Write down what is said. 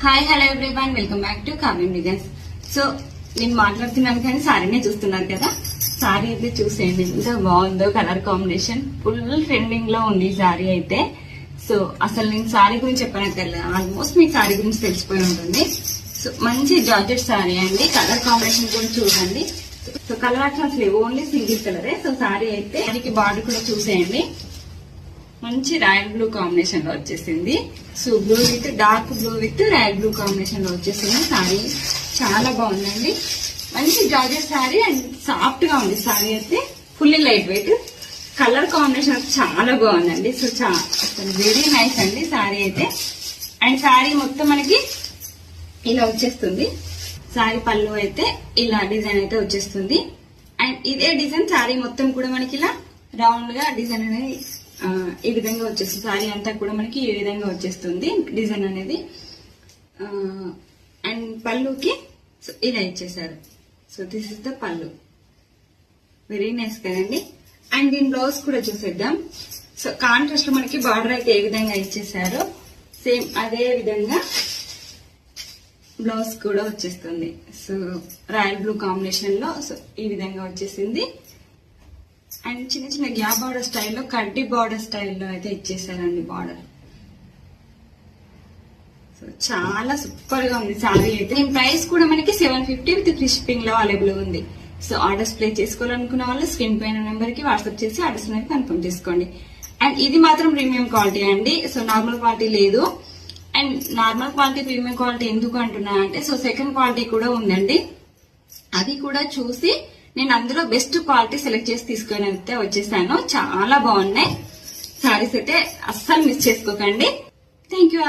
Hi hello everyone, welcome back to కావ్యం designs. So నేను మాట్లాడుతున్నాను కానీ సారీనే చూస్తున్నారు కదా. సారీ అయితే చూసేయండి ఎంత బాగుందో, కలర్ కాంబినేషన్ ఫుల్ ట్రెండింగ్ లో ఉంది ఈ సారీ అయితే. సో అసలు నేను సారీ గురించి చెప్పనక్కర్లేదు, ఆల్మోస్ట్ మీకు సారీ గురించి తెలిసిపోయి ఉంటుంది. సో మంచి జార్జెట్ సారీ అండి, కలర్ కాంబినేషన్ కూడా చూడండి. సో కలర్ ఆప్షన్స్ లేవు, ఓన్లీ సింగిల్ కలరే. సో సారీ అయితే దానికి బార్డర్ కూడా చూసేయండి, మంచి రాయల్ బ్లూ కాంబినేషన్ లో వచ్చేసింది. So blue with dark blue with royal blue combination లో వచ్చేసింది. సారీ చాలా బాగుందండి, మంచి జార్జెట్ సారీ అండ్ సాఫ్ట్ గా ఉంది సారీ అయితే, fully light weight. Colour combination చాలా బాగుందండి. సో వెరీ నైస్ అండి సారీ అయితే. అండ్ సారీ మొత్తం మనకి ఇలా వచ్చేస్తుంది. సారీ పళ్ళు అయితే ఇలా డిజైన్ అయితే వచ్చేస్తుంది. అండ్ ఇదే డిజైన్ సారీ మొత్తం కూడా మనకి ఇలా రౌండ్ గా డిజైన్ అనేది ఈ విధంగా వచ్చేస్తుంది. సారీ అంతా కూడా మనకి ఈ విధంగా వచ్చేస్తుంది డిజైన్ అనేది. అండ్ పళ్ళుకి ఇలా ఇచ్చేసారు. సో దిస్ ఇస్ ద పళ్ళు, వెరీ నైస్ కదండి. అండ్ దీని బ్లౌజ్ కూడా చూసేద్దాం. సో కాంట్రాస్ట్ లో మనకి బార్డర్ అయితే ఏ విధంగా ఇచ్చేసారో సేమ్ అదే విధంగా బ్లౌజ్ కూడా వచ్చేస్తుంది. సో రాయల్ బ్లూ కాంబినేషన్ లో సో ఈ విధంగా వచ్చేసింది. అండ్ చిన్న చిన్న గ్యాప్ బార్డర్ స్టైల్లో, కడ్డీ బార్డర్ స్టైల్లో అయితే ఇచ్చేసారండి బార్డర్. సో చాలా సూపర్ గా ఉంది సారీ అయితే. దీని ప్రైస్ కూడా మనకి 750 విత్ ఫ్రీ షిప్పింగ్ లో అవైలబుల్ ఉంది. సో ఆర్డర్స్ ప్లేస్ చేసుకోవాలనుకున్న వాళ్ళు స్క్రీన్ పైన నెంబర్ కి వాట్సాప్ చేసి ఆర్డర్స్ అనేది కన్ఫర్మ్ చేసుకోండి. అండ్ ఇది మాత్రం ప్రీమియం క్వాలిటీ అండి, సో నార్మల్ క్వాలిటీ లేదు. And normal quality premium quality ఎందుకు అంటున్నా అంటే, సో సెకండ్ క్వాలిటీ కూడా ఉందండి, అది కూడా చూసి నేను అందులో బెస్ట్ క్వాలిటీ సెలెక్ట్ చేసి తీసుకొని అయితే వచ్చేసాను. చాలా బాగున్నాయి సారీస్ అయితే, అస్సలు మిస్ చేసుకోకండి. Thank you.